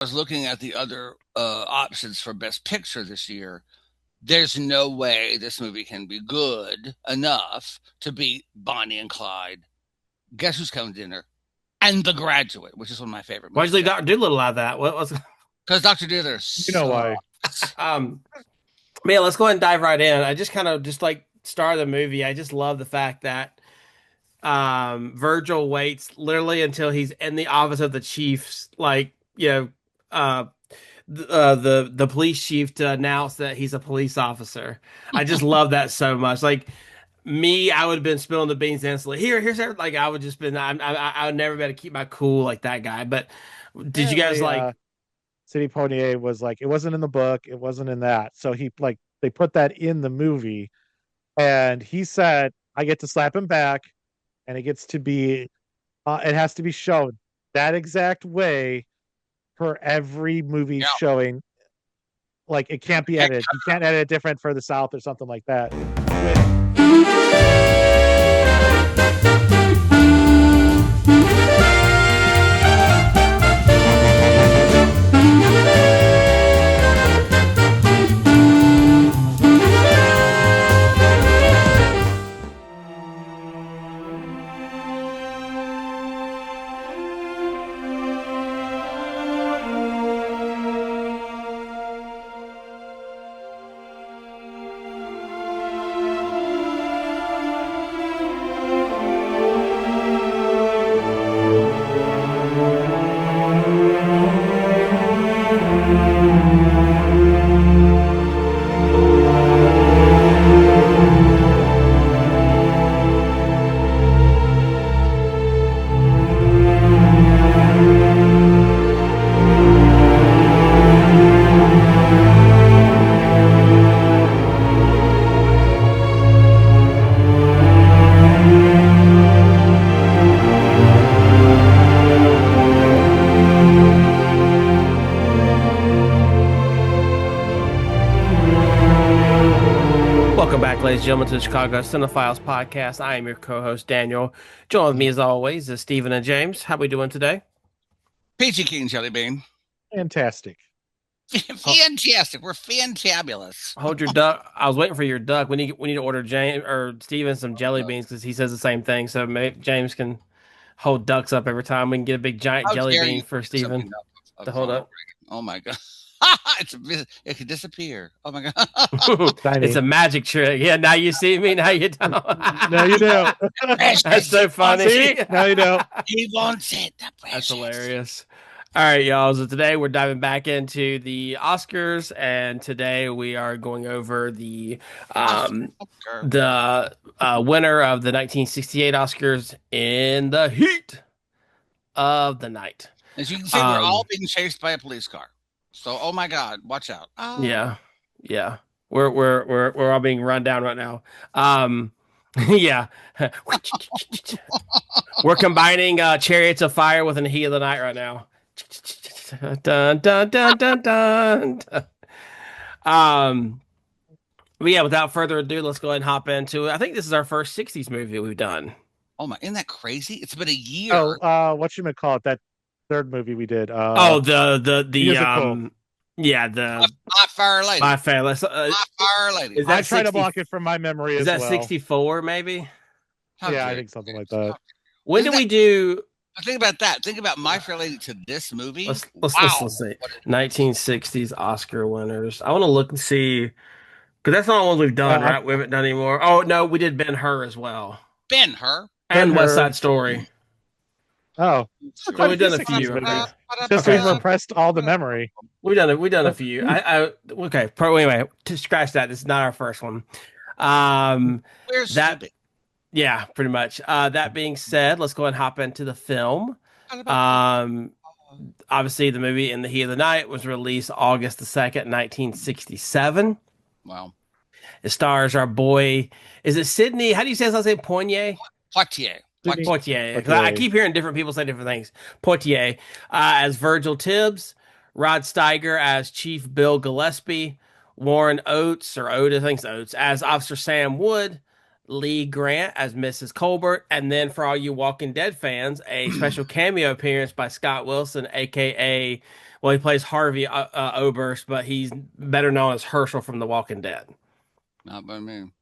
was looking at the other options for Best Picture this year. There's no way this movie can be good enough to beat Bonnie and Clyde. Guess who's coming to dinner? And The Graduate, which is one of my favorite Why'd you movies leave ever. Dr. Doolittle out of that? What was Because Dr. Dither You know why? sucks. man, let's go ahead and dive right in. I just kind of just like start the movie. I just love the fact that Virgil waits literally until he's in the office of the chief's uh the police chief to announce that he's a police officer. I just love that so much. Like me, I would have been spilling the beans instantly. Here's everything. Like I would just been. I would never be able to keep my cool like that guy. But did you guys Apparently, like? Sidney Poitier was like, it wasn't in the book, it wasn't in that. So he like they put that in the movie, and he said, "I get to slap him back, and it gets to be, it has to be shown that exact way for every movie Yeah. showing. Like it can't be edited. You can't edit it different for the South or something like that." Welcome back, ladies and gentlemen, to the Chicago Cinephiles podcast. I am your co-host Daniel. Join with me as always is Stephen and James. How we doing today? Peachy Keen Jelly Bean. Fantastic. Fantastic. We're fantabulous. Hold your duck. I was waiting for your duck. We need to order James or Steven some jelly beans because he says the same thing. So maybe James can hold ducks up every time. We can get a big giant How jelly dare bean you for bring Steven something up to of hold Ronald up. Reagan? Oh my god. It could disappear. Oh my god. It's a magic trick. Yeah, now you see me. Now you don't. No, you do. That's so funny. See? No, you don't. He wants it. The That's precious. hilarious. All right, y'all. So today we're diving back into the Oscars, and today we are going over Oscar. the winner of the 1968 Oscars in the heat of the night. As you can see, we're all being chased by a police car. So, oh my god, watch out. Oh. Yeah, yeah. We're all being run down right now. Yeah. We're combining Chariots of Fire with In the Heat of the Night right now. Dun, dun, dun, dun, dun. But yeah, without further ado, let's go ahead and hop into it. I think this is our first 60s movie we've done. Oh my, isn't that crazy? It's been a year. Oh, what you call it? That third movie we did. The musical. Yeah, the My Fair Lady. My Fair Lady. My Fair Lady. Is that I try to 60 block it from my memory Is as that well. 64 maybe? How Yeah, dare I you. think something like that. When did we do Think about that. Think about My Fair Lady to this movie. let's Wow. see. 1960s Oscar winners. I want to look and see because that's not the ones we've done, right? We haven't done anymore. Oh no, we did Ben-Hur as well. Ben-Hur. And West Ben-Hur. Side Story. Oh, So we've done a few. movies. Okay. Just Okay. we've repressed all the memory. We've done a few. Okay. Anyway, to scratch that. This is not our first one. Where's That Snoopy? yeah, pretty much. That being said, let's go ahead and hop into the film. How about- Obviously, the movie In the Heat of the Night was released August the 2nd, 1967. Wow. It stars our boy. Is it Sidney? How do you say his last name? Poitier. Poitier. Poitier. I keep hearing different people say different things. Poitier as Virgil Tibbs, Rod Steiger as Chief Bill Gillespie, Warren Oates I think it's Oates as Officer Sam Wood, Lee Grant as Mrs. Colbert, and then for all you Walking Dead fans, a special cameo appearance by Scott Wilson, aka Well, he plays Harvey Oberst, but he's better known as Herschel from The Walking Dead. Not by me.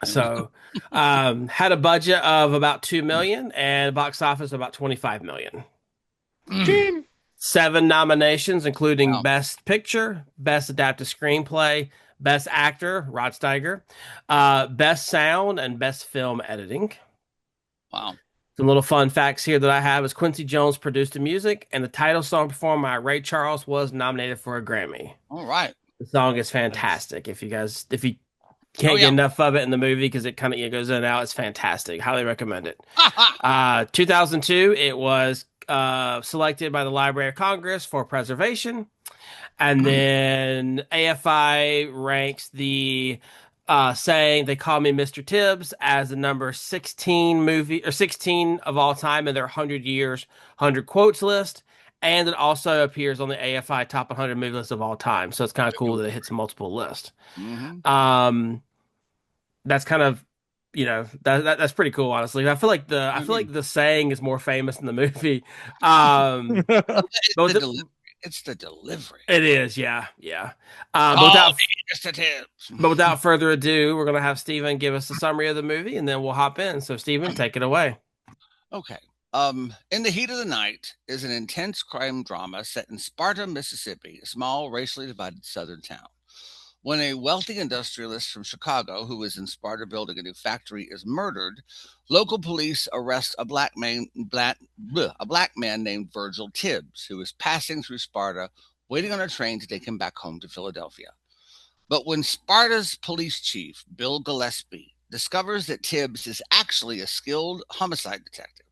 So, had a budget of about 2 million and box office about 25 million. Gene. 7 nominations, including Wow. Best Picture, Best Adapted Screenplay, Best Actor, Rod Steiger, Best Sound, and Best Film Editing. Wow. Some little fun facts here that I have is Quincy Jones produced the music, and the title song performed by Ray Charles was nominated for a Grammy. All right. The song is fantastic. If you can't get yeah. enough of it in the movie because it kind of goes in and out, it's fantastic. Highly recommend it. 2002, it was selected by the Library of Congress for preservation. And then AFI ranks the saying They Call Me Mr. Tibbs as the number 16 movie or 16 of all time in their 100 years, 100 quotes list. And it also appears on the AFI top 100 movie list of all time. So it's kind of cool that it hits multiple lists. Mm-hmm. That's kind of, that's pretty cool, honestly. I feel like the saying is more famous in the movie. It's the delivery. It is, yeah. Call me Mr. Tibbs. But without further ado, we're going to have Steven give us a summary of the movie, and then we'll hop in. So, Steven, take it away. Okay. In the Heat of the Night is an intense crime drama set in Sparta, Mississippi, a small, racially divided southern town. When a wealthy industrialist from Chicago who is in Sparta building a new factory is murdered, local police arrest a black man named Virgil Tibbs, who is passing through Sparta, waiting on a train to take him back home to Philadelphia. But when Sparta's police chief, Bill Gillespie, discovers that Tibbs is actually a skilled homicide detective,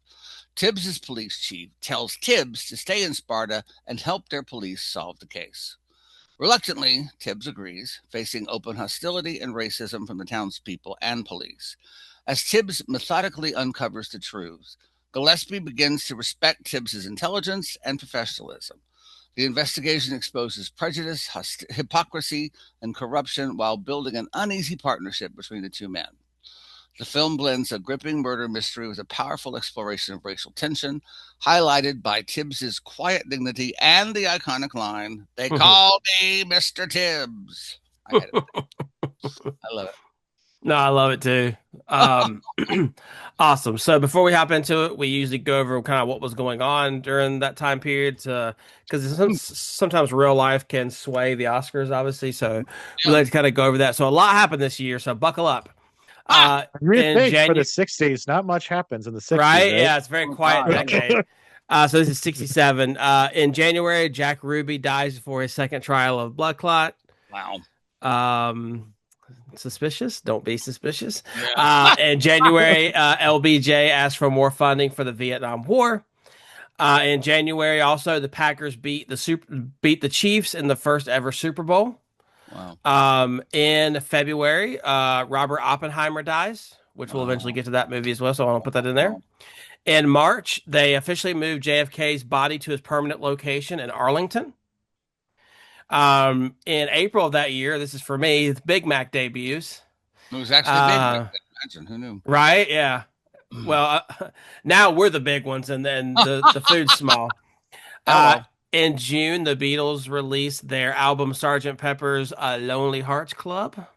Tibbs's police chief tells Tibbs to stay in Sparta and help their police solve the case. Reluctantly, Tibbs agrees, facing open hostility and racism from the townspeople and police. As Tibbs methodically uncovers the truth, Gillespie begins to respect Tibbs's intelligence and professionalism. The investigation exposes prejudice, hypocrisy, and corruption while building an uneasy partnership between the two men. The film blends a gripping murder mystery with a powerful exploration of racial tension, highlighted by Tibbs's quiet dignity and the iconic line, "They call me Mr. Tibbs." I love it. No, I love it too. Awesome. So before we hop into it, we usually go over kind of what was going on during that time period, because sometimes real life can sway the Oscars, obviously. So we like to kind of go over that. So a lot happened this year, so buckle up. You think for the 60s, not much happens in the 60s, right? Yeah, it's very quiet decade. So this is 67. In January, Jack Ruby dies before his second trial of blood clot. Wow. Suspicious? Don't be suspicious. Yeah. In January, LBJ asked for more funding for the Vietnam War. In January, also the Packers beat the Chiefs in the first ever Super Bowl. Wow. In February, Robert Oppenheimer dies, which we'll eventually get to that movie as well, so I want to put that in there. In March, they officially moved JFK's body to his permanent location in Arlington. In April of that year, this is for me, Big Mac debuts. It was actually Big Mac. Imagine, who knew? Right? Yeah. Well, now we're the big ones, and then the food's small. In June, the Beatles released their album Sgt. Pepper's Lonely Hearts Club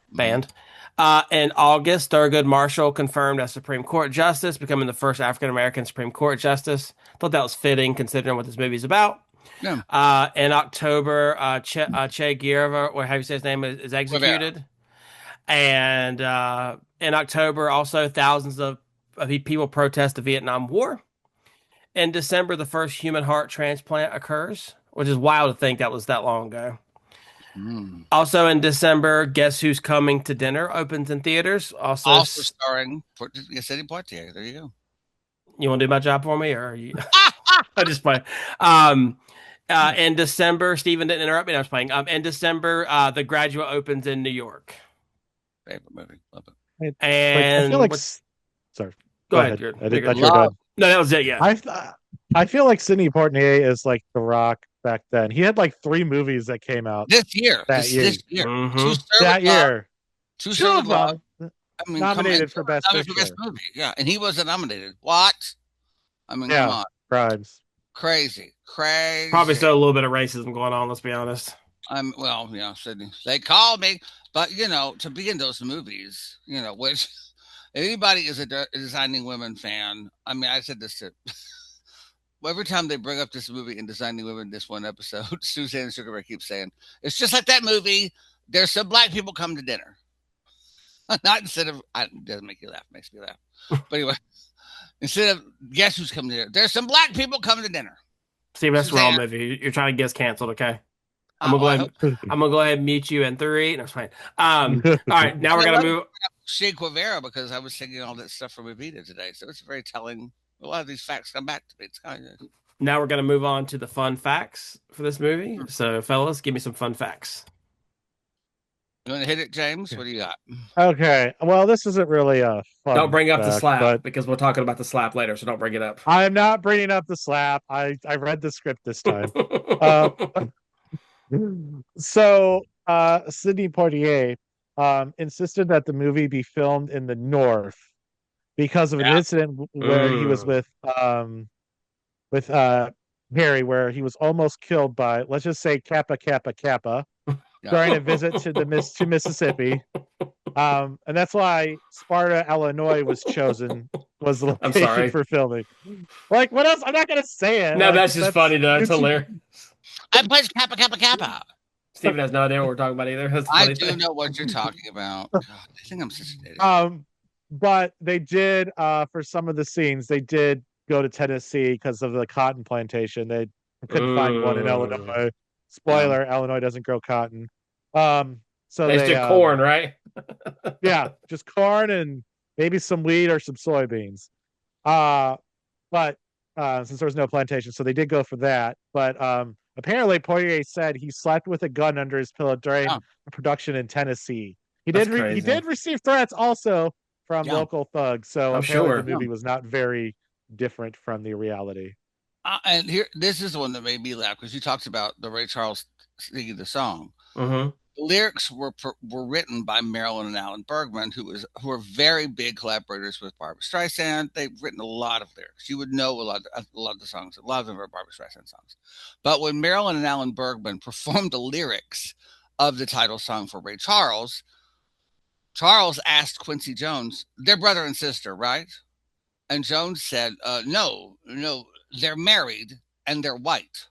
Band. In August, Thurgood Marshall confirmed as Supreme Court Justice, becoming the first African-American Supreme Court Justice. Thought that was fitting considering what this movie's about. Yeah. In October, Che Guevara, or how you say his name, is executed. And in October, also, thousands of people protest the Vietnam War. In December, the first human heart transplant occurs, which is wild to think that was that long ago. Also in December, Guess Who's Coming to Dinner opens in theaters. Also starring City Poitier. There you go. You want to do my job for me, or are you? I just play. In December, Steven didn't interrupt me. I was playing. In December, The Graduate opens in New York. Favorite movie. Love it. And I feel like. Sorry. Go ahead. I thought you were done. No, that was it. Yeah. I feel like Sidney Poitier is like The Rock back then. He had like 3 movies that came out this year. That year. Mm-hmm. Two of them. I mean, nominated for Best Picture. Movie. Yeah, and he wasn't nominated. What? I mean, yeah, come on. Crimes. Crazy, Probably crazy. still a little bit of racism going on. Let's be honest. Well, Sydney. They called me, but to be in those movies, which anybody is a Designing Women fan. I mean, I said this to every time they bring up this movie in Designing Women, this one episode, Suzanne Sugarman keeps saying it's just like that movie. There's some black people come to dinner. Not instead of it doesn't make you laugh, makes me laugh. But anyway, instead of guess who's coming to dinner, there's some black people coming to dinner. Steve, that's the wrong Suzanne. movie. You're trying to get us canceled, okay? I'm gonna go Well, I ahead. hope. I'm gonna go ahead and mute you in three. No, it's fine. All right, now we're I gonna love move. Che Guevara because I was thinking all that stuff from Evita today, so it's very telling. A lot of these facts come back to me. It's kind of Now we're gonna move on to the fun facts for this movie. So, fellas, give me some fun facts. you want to hit it, James? What do you got? Okay. Well, this isn't really a Don't fun bring up the fact, slap but because we're talking about the slap later. So don't bring it up. I'm not bringing up the slap. I read the script this time. Uh, Sidney Poitier insisted that the movie be filmed in the North because of an Yeah. incident where he was Mm. with Harry, where he was almost killed by, let's just say, Kappa Kappa Kappa Yeah. during a visit to Mississippi. And that's why Sparta, Illinois was the I'm location sorry. for filming. Like, what else? I'm not gonna say it. No, Like, that's just that's funny though. It's it's hilarious. I played Kappa Kappa Kappa. Steven has no idea what we're talking about either. That's the I funny do thing. know what you're talking about. God, I think I'm such an idiot. but they did for some of the scenes they did go to Tennessee because of the cotton plantation. They couldn't find one in Mm. Illinois. Yeah. Spoiler: Illinois doesn't grow cotton. So They they stick corn, right? yeah, just corn and maybe some wheat or some soybeans. Uh, but since there was no plantation, so they did go for that. But apparently, Poirier said he slept with a gun under his pillow during Yeah. a production in Tennessee. That's He crazy. did receive threats also from Yeah. local thugs. So I'm apparently, the sure. Yeah. movie was not very different from the reality. And here, this is the one that made me laugh because you talked about the Ray Charles singing the song. Mm-hmm. The lyrics were written by Marilyn and Alan Bergman, who are very big collaborators with Barbra Streisand. They've written a lot of lyrics. You would know a lot of the songs. A lot of them are Barbra Streisand songs. But when Marilyn and Alan Bergman performed the lyrics of the title song for Ray Charles, Charles asked Quincy Jones, "They're brother and sister, right?" And Jones said, "No, no, they're married and they're white."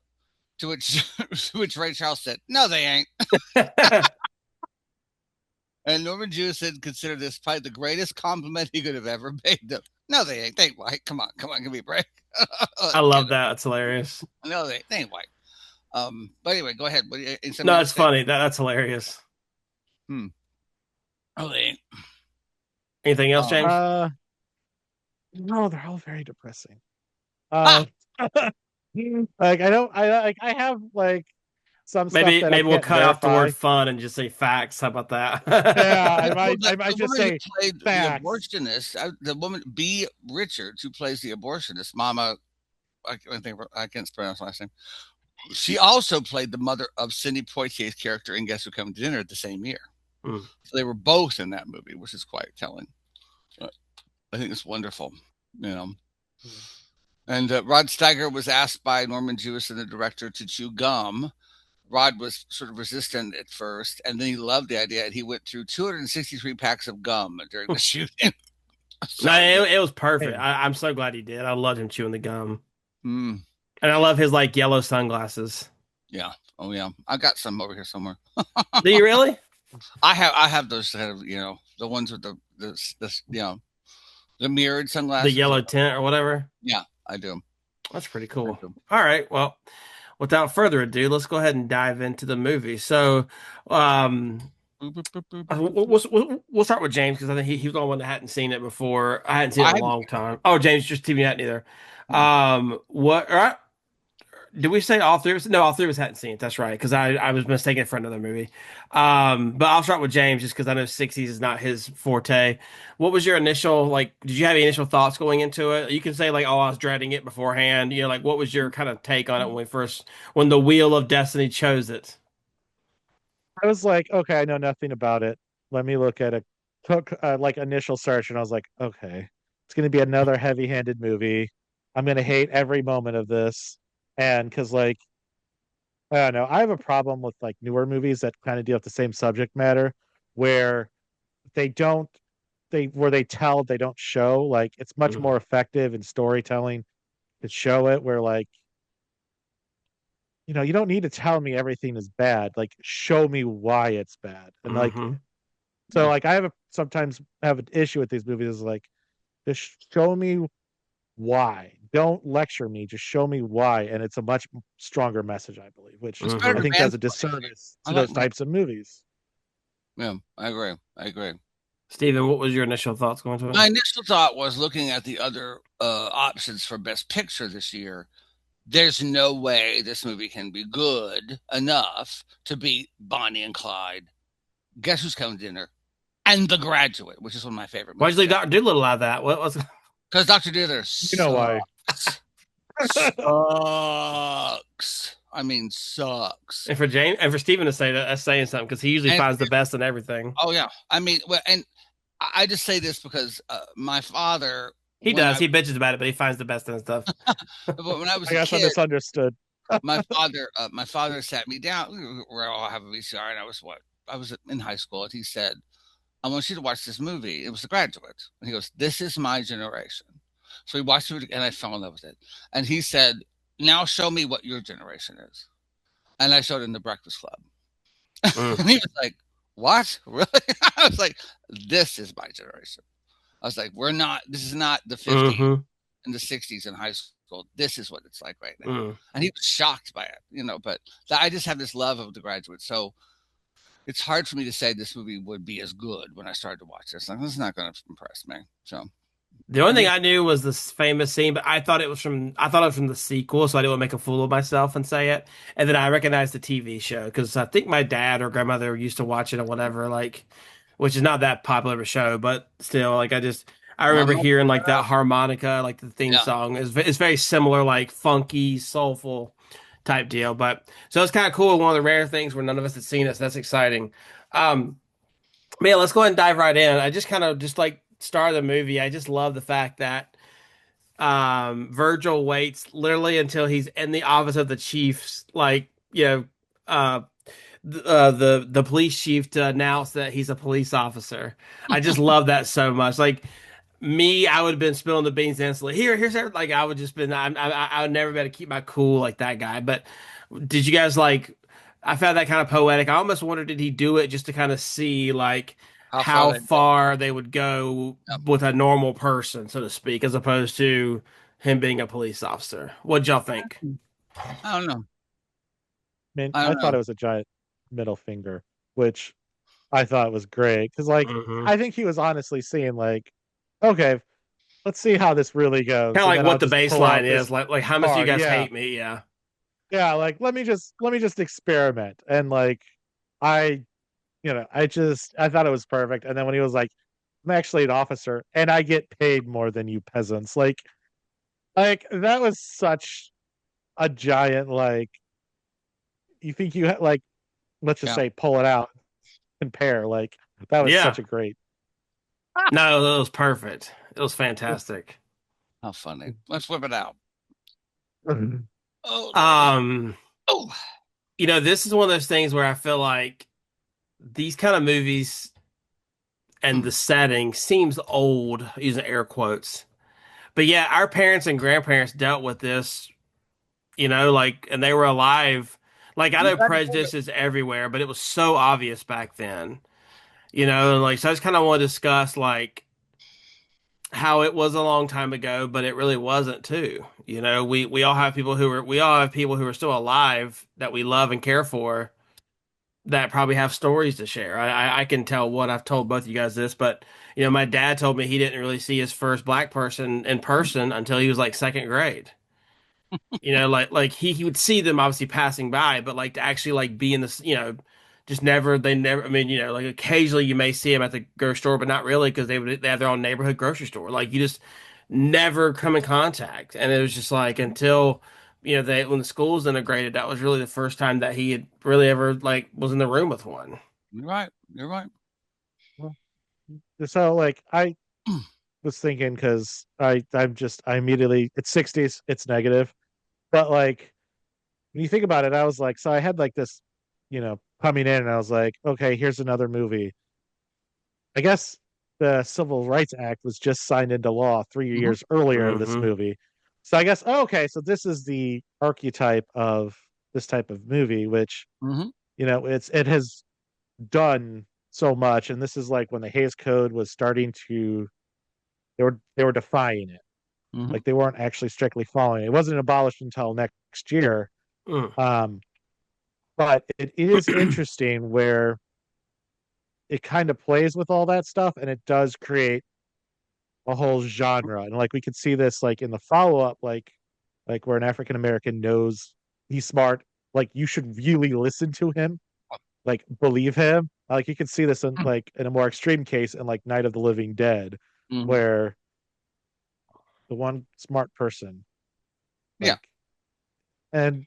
To which, to which Ray Charles said, "No, they ain't." And Norman Jewison considered this probably the greatest compliment he could have ever made them. No, they ain't. They ain't white. Come on, give me a break. I love that. It's hilarious. No, they ain't white. But anyway, go ahead. Somebody No, else it's say? funny. That's hilarious. Hmm. Oh, they ain't. Anything else, Um, James? No, they're all very depressing. ah, Um, like I have like some stuff Maybe that I maybe we'll can't cut out the verify. word fun and just say facts. How about Yeah, that? I might the just woman who say played the facts. abortionist, the woman B. Richards, who plays the abortionist, Mama, I can't pronounce her last name. She also played the mother of Sidney Poitier's character in Guess Who Come to Dinner the same year. Mm. So they were both in that movie, which is quite telling. I think it's wonderful, you know. And Rod Steiger was asked by Norman Jewison, the director, to chew gum. Rod was sort of resistant at first, and then he loved the idea, and he went through 263 packs of gum during the shooting. No, So it was perfect. Hey, I'm so glad he did. I loved him chewing the gum, mm, and I love his like yellow sunglasses. yeah, oh yeah, I got some over here somewhere. Do you really? I have those kind of the ones with the mirrored The sunglasses. yellow tint or whatever. Yeah, I do. That's pretty I cool. do. All right. Well, without further ado, let's go ahead and dive into the movie. So, um, we'll start with James because I think he was the only one that hadn't seen it before. I hadn't seen it in I a long time. Oh, James, just TV net neither. hmm. What? All right. Did we say all three of us? No, all three of us hadn't seen it. That's right, because I was mistaken for another movie. But I'll start with James just because I know 60s is not his forte. What was your initial like? Did you have any initial thoughts going into it? You can say like, "Oh, I was dreading it beforehand." You know, like what was your kind of take on it when the wheel of destiny chose it? I was like, okay, I know nothing about it. Let me look at a took like initial search, and I was like, okay, it's going to be another heavy-handed movie. I'm going to hate every moment of this. And because like I don't know, I have a problem with like newer movies that kind of deal with the same subject matter where they don't they where they tell they don't show. Like it's much Mhm. more effective in storytelling to show it where like you don't need to tell me everything is bad. Like show me why it's bad. And like Mhm. so like I sometimes have an issue with these movies is like just show me why. Don't lecture me, just show me why. And it's a much stronger message, I believe, which It's better I Mhm. than think does a mansplaining. disservice I to like those man. types of movies. Yeah, I agree. I agree. Steven, what was your initial thoughts going to it? My initial thought was looking at the other options for Best Picture this year. There's no way this movie can be good enough to beat Bonnie and Clyde. Guess who's coming to dinner? And The Graduate, which is one of my favorite Why'd you movies leave ever. Dr. Doolittle out of that? What was Because Dr. Dinner You know why? sucks. Sucks. I mean, sucks. and for James and for Steven to say that that's saying something because he usually And finds the best in everything. oh yeah, I mean, well, and I just say this because my father, He when does. I He bitches about it, but he finds the best in stuff. when I was I a guess I kid, misunderstood. my father sat me down. We all have a VCR, and I was in high school, and he said, "I want you to watch this movie." It was The Graduate, and he goes, "This is my generation." So we watched it, and I fell in love with it. And he said, "Now show me what your generation is." And I showed him The Breakfast Club, Mm. and he was like, "What? Really?" I was like, "This is my generation." I was like, "We're not. This is not the '50s Mm-hmm. and the '60s in high school. This is what it's like right now." Mm. And he was shocked by it, But I just have this love of The Graduate, so it's hard for me to say this movie would be as good when I started to watch this. Like, this is not going to impress me. So The only I'm thing gonna. I knew was this famous scene, but I thought it was from the sequel, so I didn't want to make a fool of myself and say it. And then I recognized the TV show because I think my dad or grandmother used to watch it or whatever, like, which is not that popular of a show, but still, like, I My remember mother. hearing like that harmonica, like the theme Yeah. song it's very similar, like funky, soulful type deal. But so it's kind of cool. One of the rare things where none of us had seen it, so that's exciting. Um, Man, let's go ahead and dive right in. I just kind of just like start the movie. I just love the fact that Virgil waits literally until he's in the office of the chief's, like, uh the police chief to announce that he's a police officer. I just love that so much. Like me, I would have been spilling the beans instantly. Here's everything. Like I would just been, I would never be able to keep my cool like that guy. But did you guys like? I found that kind of poetic. I almost wondered, did he do it just to kind of see like How far how they go. far they would go Yep. with a normal person, so to speak, as opposed to him being a police officer? What'd y'all think? I don't know. I mean, I I don't thought know. it was a giant middle finger, which I thought was great because, like, Hmm. I think he was honestly seeing, like, okay, let's see how this really Kind goes, of and like then I'll what the just pull baseline out is, this like how much do you card. guys Yeah, hate me? Yeah. yeah, like let me just experiment, and like I, I thought it was perfect, and then when he was like, I'm actually an officer, and I get paid more than you peasants, like that was such a giant like you think you like let's just Yeah. say pull it out compare like that was Yeah. such a great No, it was perfect. It was fantastic. How funny. Let's whip it out. Oh lordy. Um, Oh. this is one of those things where I feel like these kind of movies and Mm. the setting seems old, using air quotes. But yeah, our parents and grandparents dealt with this, like, and they were alive. Like, I You know got to do it. prejudice is everywhere, but it was so obvious back then, like, so I just kind of want to discuss, like, how it was a long time ago, but it really wasn't too. We all have people who are still alive that we love and care for that probably have stories to share. I can tell what I've told both of you guys this, but my dad told me he didn't really see his first black person in person until he was like second grade. Like he would see them obviously passing by, but like to actually like be in this, just never they never. I mean, like occasionally you may see them at the grocery store, but not really because they have their own neighborhood grocery store. Like you just never come in contact, and it was just like until they when the school's integrated, that was really the first time that he had really ever like was in the room with one. You're right. You're right. well, so like I was thinking because I immediately it's 60s it's negative but like when you think about it, I was like, so I had like this, coming in, and I was like, okay, here's another movie. I guess the Civil Rights Act was just signed into law 3 years earlier, this Mm-hmm. movie. So I guess, oh, okay, so this is the archetype of this type of movie, which, Mm-hmm. it has done so much. And this is like when the Hays Code was starting to, they were defying it. Mm-hmm. Like they weren't actually strictly following it. It wasn't abolished until next year. Mm. Um, but it is interesting where it kind of plays with all that stuff, and it does create a whole genre. And like we could see this like in the follow-up, like where an African American knows he's smart, like you should really listen to him, like believe him. Like you can see this in a more extreme case in like Night of the Living Dead, Mm-hmm. where the one smart person, Yeah. like, and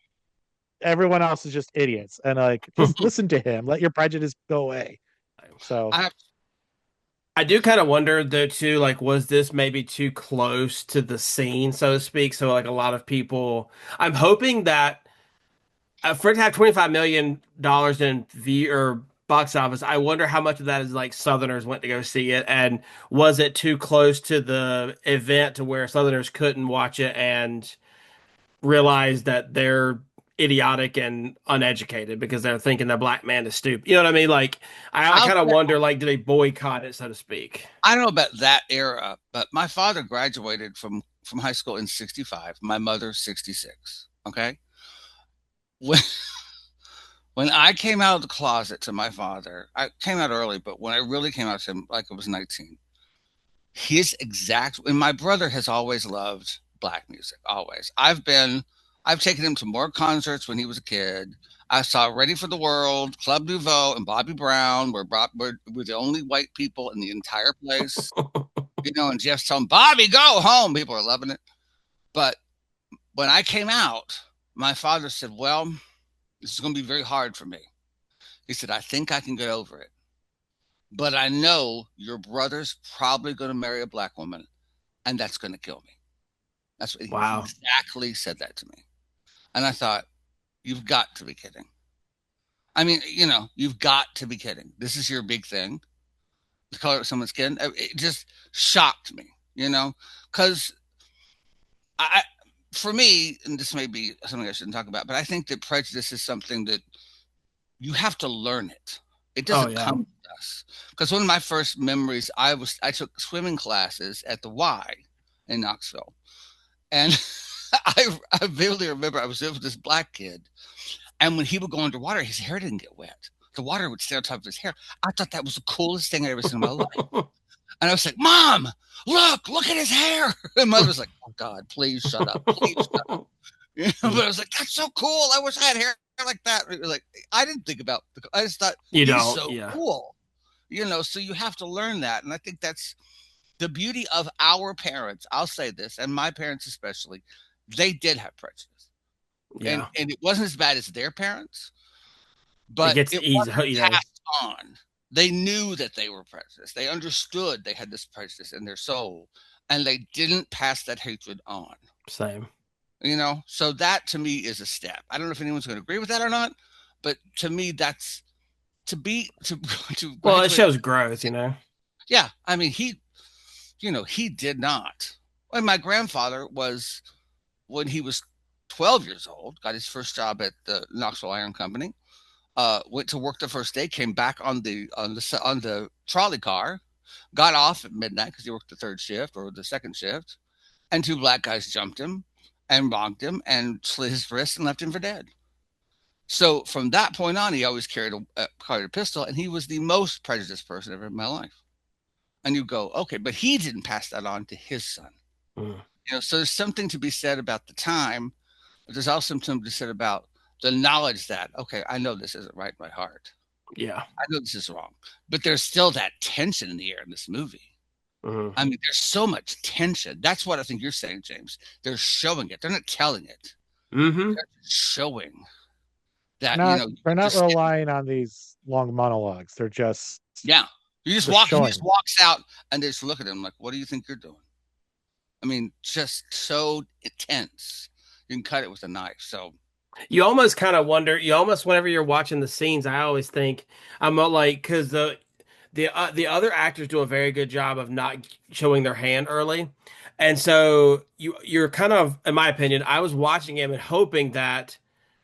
everyone else is just idiots, and like just listen to him, let your prejudice go away. So I I do kind of wonder though too, like, was this maybe too close to the scene, so to speak? So like a lot of people, I'm hoping that for it to have $25 million in view or box office, I wonder how much of that is like Southerners went to go see it, and was it too close to the event to where Southerners couldn't watch it and realize that they're idiotic and uneducated because they're thinking the black man is stupid. You know what I mean? Like, I I'll kind of wonder, like, do they boycott it, so to speak? I don't know about that era, but my father graduated from high school in 65. My mother 66. Okay. When when I came out of the closet to my father, I came out early, but when I really came out to him, like I was 19, his exact and my brother has always loved black music. Always. I've taken him to more concerts when he was a kid. I saw Ready for the World, Club Nouveau, and Bobby Brown. We're the only white people in the entire place. And Jeff's telling Bobby, go home. People are loving it. But when I came out, my father said, well, this is going to be very hard for me. He said, I think I can get over it. But I know your brother's probably going to marry a black woman, and that's going to kill me. That's what he Wow. exactly said that to me. And I thought, you've got to be kidding. I mean, you've got to be kidding. This is your big thing. The color of someone's skin. It just shocked me, because I, for me, and this may be something I shouldn't talk about, but I think that prejudice is something that you have to learn it. It Oh doesn't yeah. come to us. Because one of my first memories, I took swimming classes at the Y in Knoxville, and I vividly remember I was there with this black kid, and when he would go underwater, his hair didn't get wet. The water would stay on top of his hair. I thought that was the coolest thing I'd ever seen in my life. And I was like, Mom, look at his hair. And Mother was like, oh God, please shut up. Please shut up. But I was like, that's so cool. I wish I had hair like that. Like, I didn't think about I just thought You he's don't, so yeah. cool. So you have to learn that. And I think that's the beauty of our parents. I'll say this, and my parents especially, they did have prejudice. And Yeah. and it wasn't as bad as their parents, It but gets it easy, wasn't you know. passed on. They knew that they were prejudiced. They understood they had this prejudice in their soul, and they didn't pass that hatred on. Same. So that to me is a step. I don't know if anyone's going to agree with that or not, but to me, that's to Well, it graduate. shows growth, you know. Yeah, I mean, he did not. And my grandfather was when he was 12 years old, got his first job at the Knoxville Iron Company. Went to work the first day, came back on the trolley car, got off at midnight because he worked the third shift or the second shift, and two black guys jumped him and bonked him and slit his wrist and left him for dead. So from that point on, he always carried a pistol, and he was the most prejudiced person ever in my life. And you go, okay, but he didn't pass that on to his son. Mm. So there's something to be said about the time, but there's also something to be said about the knowledge that, okay, I know this isn't right in my heart. Yeah. I know this is wrong, but there's still that tension in the air in this movie. Mm. I mean, there's so much tension. That's what I think you're saying, James. They're showing it. They're not telling it. Mm-hmm. They're showing that, not they're not just, relying on these long monologues. They're just yeah. He showing just it. walks out and they just look at him like, what do you think you're doing? I mean, just so intense. You can cut it with a knife. So You almost kind of wonder. You almost whenever you're watching the scenes, I always think I'm not like because the other actors do a very good job of not showing their hand early, and so you're kind of, in my opinion, I was watching him and hoping that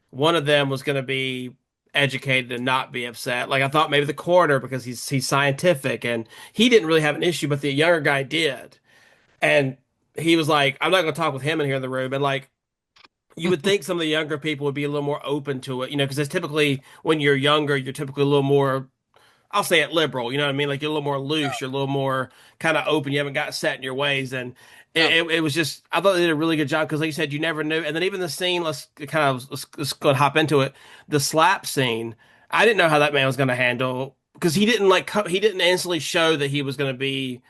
one of them was going to be educated and not be upset. Like I thought maybe the coroner because he's scientific and he didn't really have an issue, but the younger guy did, and he was like, I'm not going to talk with him in here in the room, and like you would think some of the younger people would be a little more open to it, because it's typically when you're younger, you're typically a little more, I'll say it liberal, you know what I mean? Like you're a little more loose, you're a little more kind of open, you haven't got set in your ways. And Yeah. it was just, I thought they did a really good job because, like you said, you never knew. And then even the scene, let's go and hop into it. The slap scene, I didn't know how that man was going to handle because he didn't he didn't instantly show that he was going to be,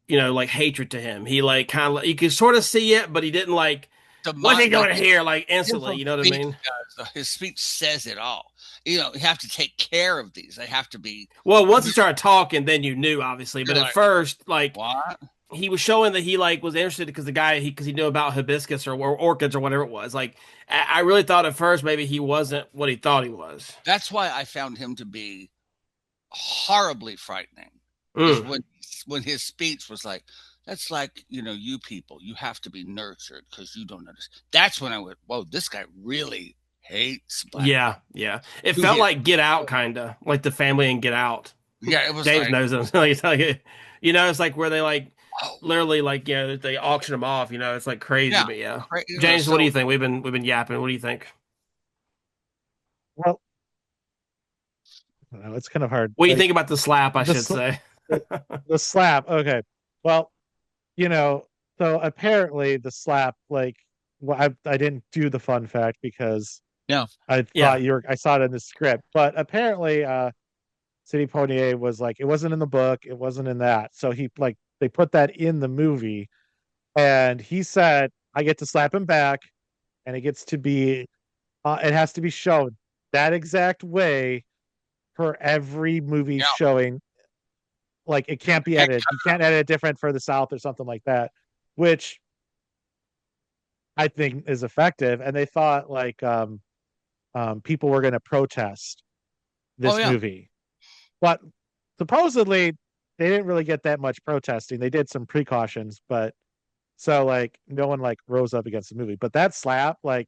like hatred to him. He like kind of, you could sort of see it, but he didn't like, what's he Like doing here? Like his instantly, whole you know what I speech mean? his speech says it all. You have to take care of these. They have to be. Well, once he started talking, then you knew, obviously. But You're at like, first, like what? he was showing that he like was interested because the guy because he knew about hibiscus or orchids or whatever it was. Like I really thought at first maybe he wasn't what he thought he was. That's why I found him to be horribly frightening. Is Mm. when his speech was like, "That's like you people. You have to be nurtured because you don't understand." That's when I went, "Whoa, this guy really hates black Yeah, people." yeah. It To felt his like Get Out, kind of like the family in Get Out. Yeah, it was James like, knows them. Like, it's like where they like oh literally like they auction them off. It's like crazy. yeah, But yeah, crazy. James, what do So you think? We've been yapping. What do you think? Well, I don't know, it's kind of hard. What do you Like think about the slap? I the should sl- say. the, the slap. Okay. Well, you know, so apparently the slap, like, well, I didn't do the fun fact because yeah, I Yeah. thought I saw it in the script, but apparently, Sidney Poitier was like, it wasn't in the book, it wasn't in that. So he like they put that in the movie, and he said, I get to slap him back, and it has to be shown that exact way for every movie yeah. showing. Like it can't be Can't edited. You can't edit it different for the South or something like that, which I think is effective. And they thought like people were going to protest Oh this yeah. movie, but supposedly they didn't really get that much protesting. They did some precautions, but so like no one like rose up against the movie. But that slap, like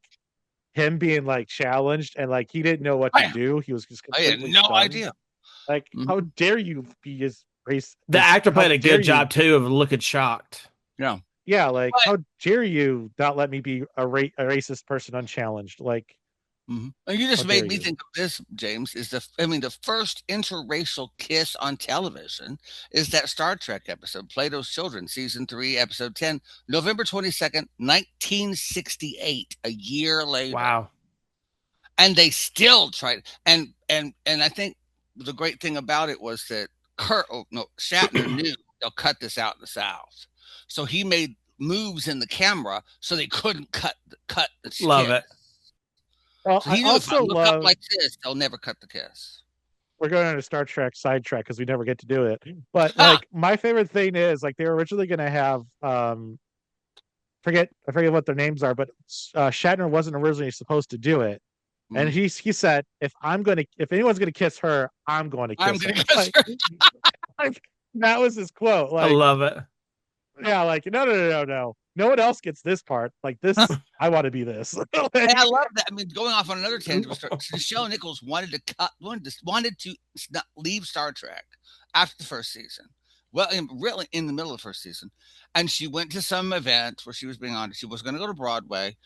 him being like challenged and like he didn't know what to I do. He was just I had completely no stunned. idea. Like, how Mhm. dare you be as race The as actor how played a dare good you job too of looking shocked. Yeah. yeah, like But how dare you not let me be a racist person unchallenged? Like, And you how just dare made me you? think of this, James. The first interracial kiss on television is that Star Trek episode, Plato's Children, season 3, episode 10, November 22nd, 1968, a year later. Wow. And they still tried. And I think the great thing about it was that Shatner knew they'll cut this out in the South. So he made moves in the camera so they couldn't cut the Love kiss. it. Well, So I he knew if I also look up love like this, they'll never cut the kiss. we're going on a Star Trek sidetrack because we never get to do it. But Ah, like my favorite thing is like they were originally gonna have I forget what their names are, but Shatner wasn't originally supposed to do it. And mhm. he said, if anyone's gonna kiss her, I'm going to I'm kiss gonna her. kiss her. Like that was his quote. I Like, love it. yeah, like no. No one else gets this part. Like this, I want to be this. And I Like, love that. Going off on another tangent, Nichelle Nichols wanted to not leave Star Trek after the first season. Well, really in the middle of the first season, and she went to some event where she was being honored. She was going to go to Broadway,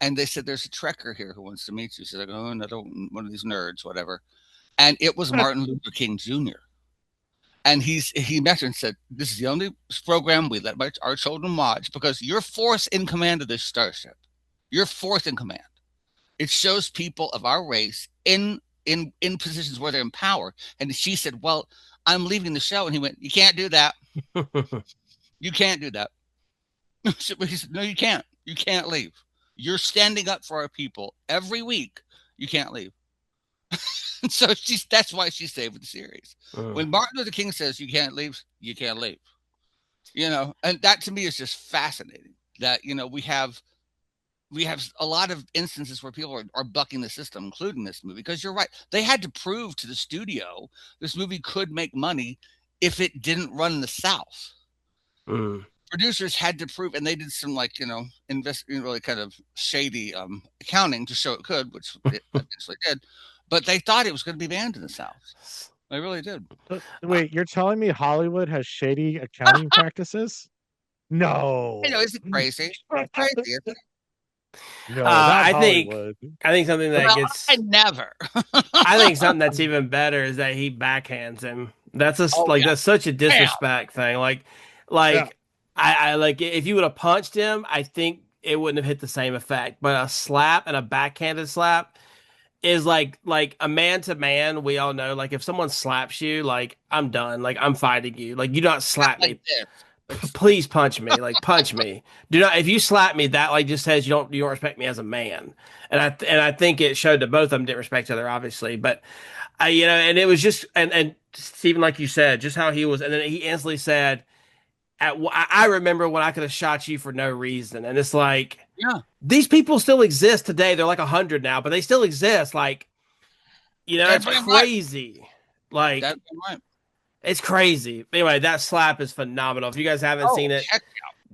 and they said, "There's a Trekker here who wants to meet you." She's like, "Oh, another one of these nerds, whatever." And it was Martin Luther King Jr. And he met her and said, "This is the only program we let our children watch because you're fourth in command of this starship. You're fourth in command. It shows people of our race in positions where they're in power." And she said, "Well, I'm leaving the show." And he went, "You can't do that. You can't do that." He said, "No, you can't. You can't leave. You're standing up for our people every week. You can't leave." So that's why she stayed with the series. Mm. When Martin Luther King says you can't leave, you can't leave. And that to me is just fascinating. That we have we have a lot of instances where people are bucking the system, including this movie. Because you're right, they had to prove to the studio this movie could make money if it didn't run in the South. Mm. Producers had to prove, and they did some like really kind of shady accounting to show it could, which it eventually did. But they thought it was going to be banned in the South. They really did. Wait, you're telling me Hollywood has shady accounting practices? No. I know, is it crazy? It's crazy, isn't it? No, not I Hollywood. think something that Well, gets. I never. I think something that's even better is that he backhands him. That's Oh yeah, that's such a bam. disrespect thing. Yeah. I like if you would have punched him, I think it wouldn't have hit the same effect. But a slap and a backhanded slap is like a man to man. We all know, like if someone slaps you, like I'm done. Like I'm fighting you. Like you don't slap Like me. this. It's, Please punch me. Like punch me. Do not. If you slap me, that like just says you don't respect me as a man. And I think it showed that both of them didn't respect each other, obviously. But and it was just and Stephen, like you said, just how he was, and then he instantly said, I remember when I could have shot you for no reason," and it's like yeah, these people still exist today. They're like 100 now, but they still exist. Like that's it's right. crazy. Like That's right. it's crazy. Anyway, that slap is phenomenal. If you guys haven't seen it, Check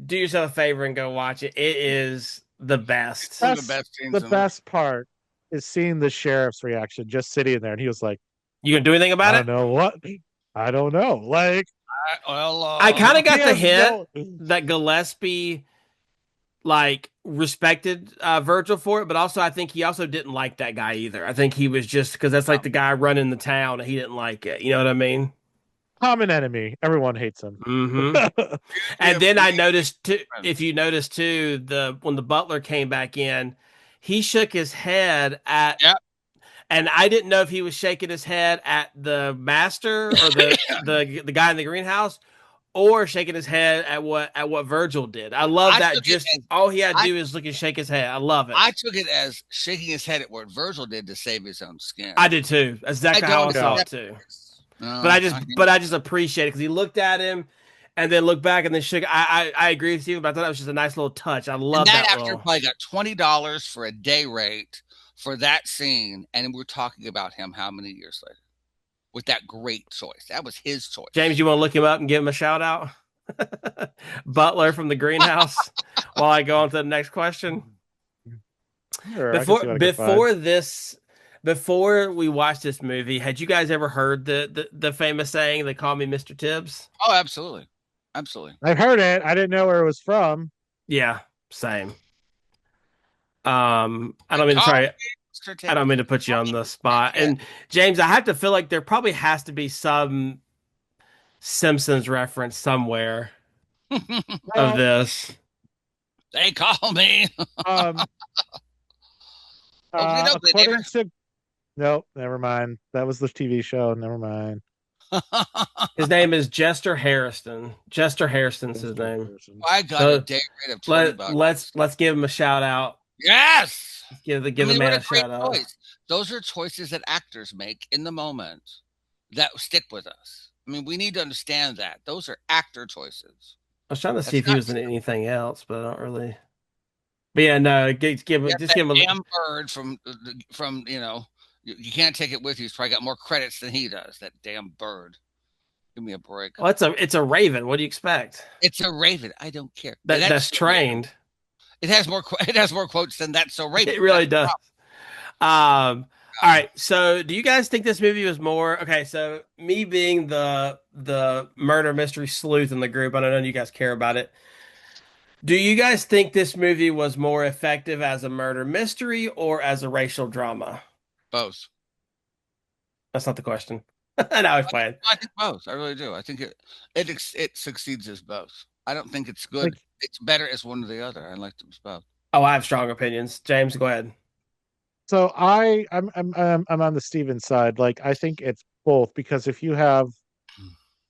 do yourself a favor and go watch it. It is the best. one of the best scenes. The best part is seeing the sheriff's reaction, just sitting there, and he was like, You gonna do anything "I about don't it? know what. I don't know." Like, I kind of he got the has hint no. that Gillespie like respected Virgil for it, but also I think he also didn't like that guy either. I think he was just because that's like the guy running the town and he didn't like it. You know what I mean? Common enemy. Everyone hates him. Mm-hmm. And then I noticed too, if you noticed too, when the butler came back in, he shook his head at, Yep. and I didn't know if he was shaking his head at the master or the guy in the greenhouse, or shaking his head at what Virgil did. I love I that. took it Just as all he had to I, do is look and shake his head. I love it. I took it as shaking his head at what Virgil did to save his own skin. I did too. That's I exactly how I don't saw it accept too. this. But No, I just appreciate it because he looked at him and then looked back and then shook. I agree with you, but I thought that was just a nice little touch. I and love that that actor little. probably got $20 for a day rate for that scene, and we're talking about him how many years later with that great choice. That was his choice. James, you want to look him up and give him a shout out? Butler from the greenhouse. While I go on to the next question. Sure, I can see what I can find. Before we watched this movie, had you guys ever heard the famous saying, "They call me Mr. Tibbs"? Oh, absolutely, absolutely. I've heard it. I didn't know where it was from. Yeah, same. I don't mean to Call try. me Mr. I don't Tibbs. mean to put you on the spot. And James, I have to feel like there probably has to be some Simpsons reference somewhere of Well, this. They call me. um, Okay, no, according to nope, never mind. That was the TV show. Never mind. His name is Jester Harrison. Jester Harrison's his name. I got So a day rate of $20. let's give him a shout out. Yes. Give the man a shout out. Choice. Those are choices that actors make in the moment that stick with us. I mean, we need to understand that those are actor choices. I was trying to see if he was in anything else, but I don't really. But yeah, no, just give him a damn bird from you can't take it with you. He's probably got more credits than he does. That damn bird. Give me a break. Well, it's a raven. What do you expect? It's a raven. I don't care. That's trained. It has more. It has more quotes than That's So Raven. It really does. All right. So, do you guys think this movie was more okay? So, me being the murder mystery sleuth in the group, I don't know if you guys care about it. Do you guys think this movie was more effective as a murder mystery or as a racial drama? Both. That's not the question. No, I was playing. I think both. I really do. I think it succeeds as both. I don't think it's good. It's better as one or the other. I like them as both. Oh, I have strong opinions. James, go ahead. So I'm on the Steven side. Like I think it's both because if you have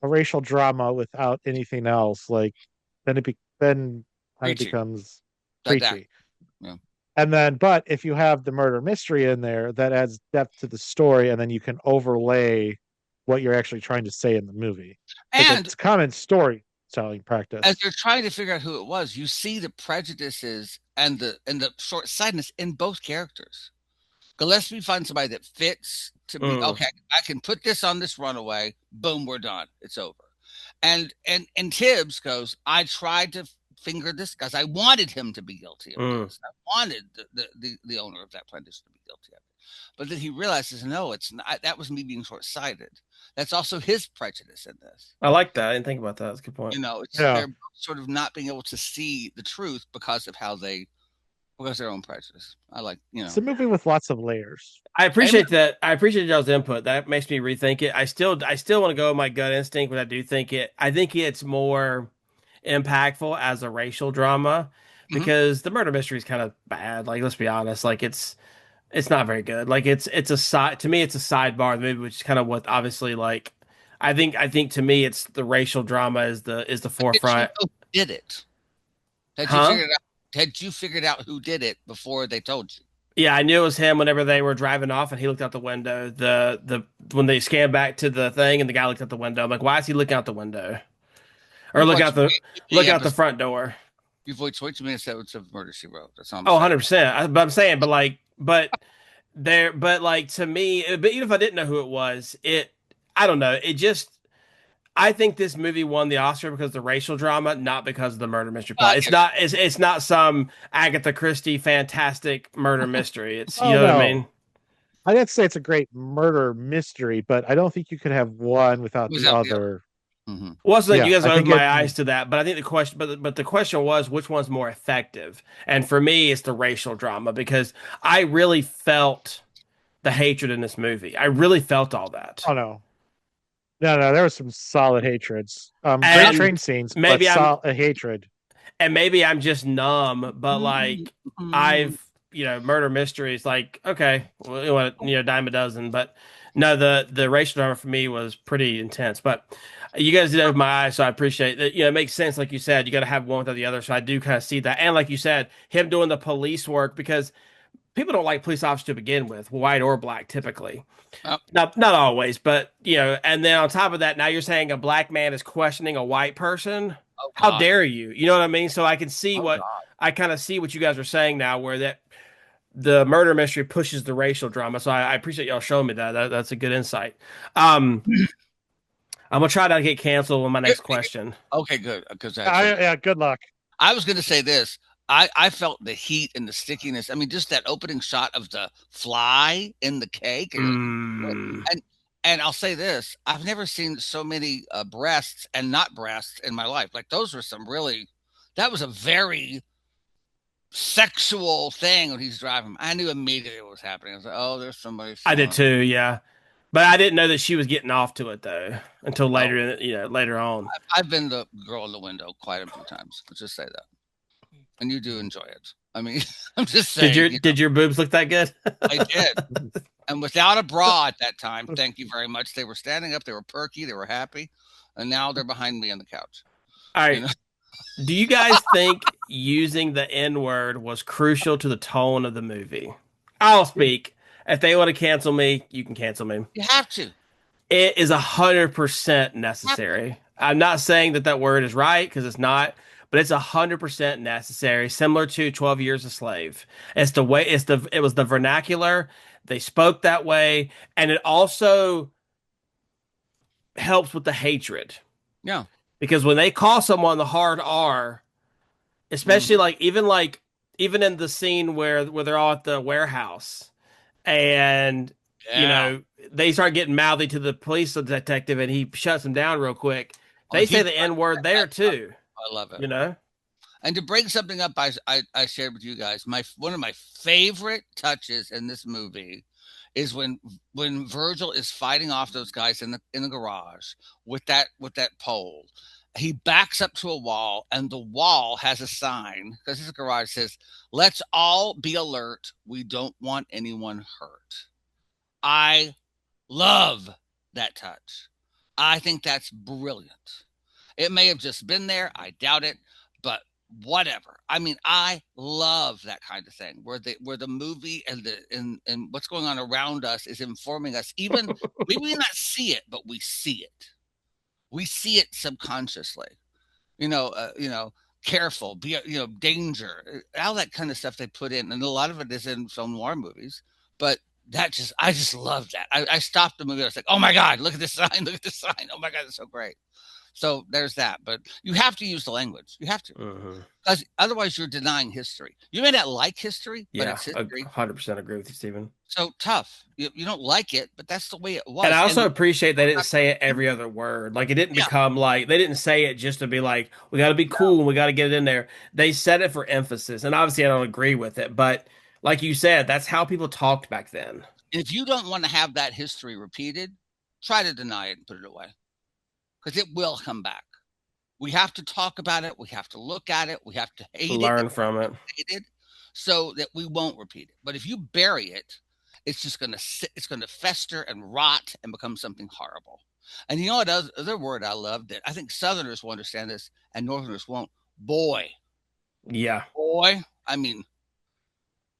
a racial drama without anything else, like then it becomes preachy. Yeah. And then, but if you have the murder mystery in there, that adds depth to the story, and then you can overlay what you're actually trying to say in the movie. And it's a common storytelling As practice. you're trying to figure out who it was, you see the prejudices and the short sightedness in both characters. Gillespie finds somebody that fits to be Mm, okay. I can put this on this runaway. Boom, we're done. It's over. And Tibbs goes, I tried to finger this because I wanted him to be guilty of mm. this. I wanted the owner of that plantation to be guilty of it. But then he realizes, no, it's not. That was me being short sighted. That's also his prejudice in this. I like that. I didn't think about that. That's a good point. It's Yeah, they're sort of not being able to see the truth because of how they because of their own prejudice. I like, it's a movie with lots of layers. I Amen. appreciate that. I appreciate y'all's input. That makes me rethink it. I still want to go with my gut instinct, but I do think it. I think it's more impactful as a racial drama Hmm. because the murder mystery is kind of bad. Like, let's be honest. Like, it's not very good. Like, it's a side to me. It's a sidebar of the movie, which is kind of what obviously like. I think to me, it's the racial drama is the Did you forefront. know who did it? Had you Huh? figured out? Had you figured out who did it before they told you? Yeah, I knew it was him whenever they were driving off and he looked out the window. The when they scanned back to the thing and the guy looked out the window. I'm like, why is he looking out the window? Or You've watched way too look many out the episodes. front door. You've watched way too many episodes of Murder She Wrote. That's all I'm Oh, saying. 100%. But I'm saying, but like to me, but even if I didn't know who it was, I don't know. I think this movie won the Oscar because of the racial drama, not because of the murder mystery I plot. get It's not some Agatha Christie fantastic murder mystery. It's, you Oh know what I no, mean? I didn't say it's a great murder mystery, but I don't think you could have one without who's the out the other. other. Mm-hmm. Well, so you Yeah, guys I opened think it. my eyes to that, but I think the question, but the question was which one's more effective, and for me, it's the racial drama because I really felt the hatred in this movie. I really felt all that, Oh no, no, there was some solid hatreds. Great Not, train and scenes, but maybe I'm hatred. maybe I'm just numb, but like mm, I've murder mysteries, like okay, well, dime a dozen, but no, the racial drama for me was pretty intense, but. You guys did open my eyes, so I appreciate that. It makes sense, like you said, you got to have one without the other. So I do kind of see that, and like you said, him doing the police work because people don't like police officers to begin with, white or black, typically. oh, Not always, but and then on top of that, now you're saying a black man is questioning a white person. oh How God. dare you? You know what I mean? So I can see Oh what God. I kind of see what you guys are saying now, where that the murder mystery pushes the racial drama. So I appreciate y'all showing me that. That's a good insight. Um, I'm gonna try not to get canceled with my next question. Okay, good. Because actually, Yeah, good luck. I was going to say this. I felt the heat and the stickiness. I mean, just that opening shot of the fly in the cake, and you're like, "What?" Mm, and and I'll say this: I've never seen so many breasts and not breasts in my life. Like those were some really. That was a very sexual thing when he's driving. I knew immediately what was happening. I was like, oh, there's somebody I showing did up. too, yeah. But I didn't know that she was getting off to it though until Oh, later, later on. I've been the girl in the window quite a few times. Let's just say that, and you do enjoy it. I mean, I'm just saying, Did your boobs look that good? I did. And without a bra at that time, thank you very much. They were standing up, they were perky, they were happy, and now they're behind me on the couch. All You right. know, Do you guys think using the N word was crucial to the tone of the movie? I'll speak. If they want to cancel me, you can cancel me. you have to. It is 100% Have to. necessary. I'm not saying that that word is right because it's not, but it's 100% necessary. Similar to 12 Years a Slave. It's the way. It was the vernacular. They spoke that way, and it also helps with the hatred Yeah. because when they call someone the hard R, especially Mhm. even in the scene where they're all at the warehouse and you Yeah. know they start getting mouthy to the police detective and he shuts them down real quick. Oh, They he say the N word there too, I love it. you know. And to bring something up, I shared with you guys. My one of my favorite touches in this movie is when Virgil is fighting off those guys in the garage with that pole. He backs up to a wall, and the wall has a sign because his garage says, "Let's all be alert. We don't want anyone hurt." I love that touch. I think that's brilliant. It may have just been there. I doubt it, but whatever. I mean, I love that kind of thing where the movie and what's going on around us is informing us. Even maybe we not see it, but we see it. We see it subconsciously. you know, careful, be, danger, all that kind of stuff they put in, and a lot of it is in film noir movies. But I just love that. I stopped the movie. I was like, oh my god, look at this sign, look at this sign. Oh my god, it's so great. So there's that. But you have to use the language. You have to, Mhm. because otherwise you're denying history. You may not like history, but Yeah, it's I history. 100% agree with you, Stephen. So tough. You don't like it, but that's the way it And I was. And also appreciate they didn't say it every other word. Like it didn't yeah, become like they didn't say it just to be like, we got to be cool and we got to get it in there. They said it for emphasis. And obviously I don't agree with it, but like you said, that's how people talked back then. if you don't want to have that history repeated, try to deny it and put it away, because it will come back. We have to talk about it. We have to look at it. We have to hate it if Learn from it. we hate it, so that we won't repeat it. But if you bury it, it's just going to sit, it's going to fester and rot and become something horrible. And you know what other word I love that I think Southerners will understand this and Northerners won't? Boy. Yeah. Boy. I mean,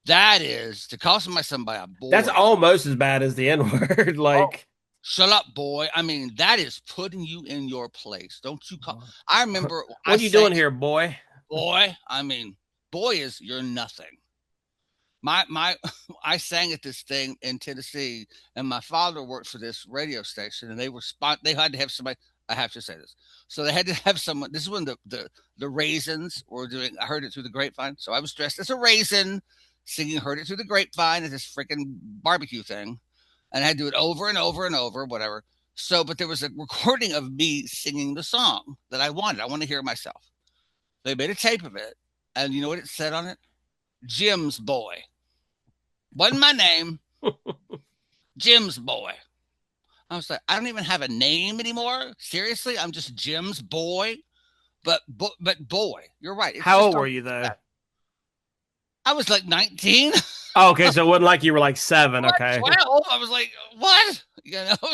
that is to call somebody a That's boy. almost as bad as the N word. Oh, Like, shut up, boy. I mean, that is putting you in your place. Don't you call. I remember I what are you sang doing here, boy? boy. I mean, boy is you're nothing. My I sang at this thing in Tennessee, and my father worked for this radio station, and they had to have somebody. I have to say this, so they had to have someone. This is when the raisins were doing. I heard it through the grapevine, so I was dressed as a raisin, singing "Heard It Through the Grapevine" at this freaking barbecue thing, and I had to do it over and over and over, whatever. So, but there was a recording of me singing the song that I wanted. I want to hear it myself. They made a tape of it, and you know what it said on it? Jim's boy. Wasn't my name, Jim's boy. I was like, I don't even have a name anymore. Seriously, I'm just Jim's boy. But boy, you're right. It's How just old were you though? I was like 19. Oh, okay, so it wasn't like you were like 7. What, Okay. 12? I was like, what?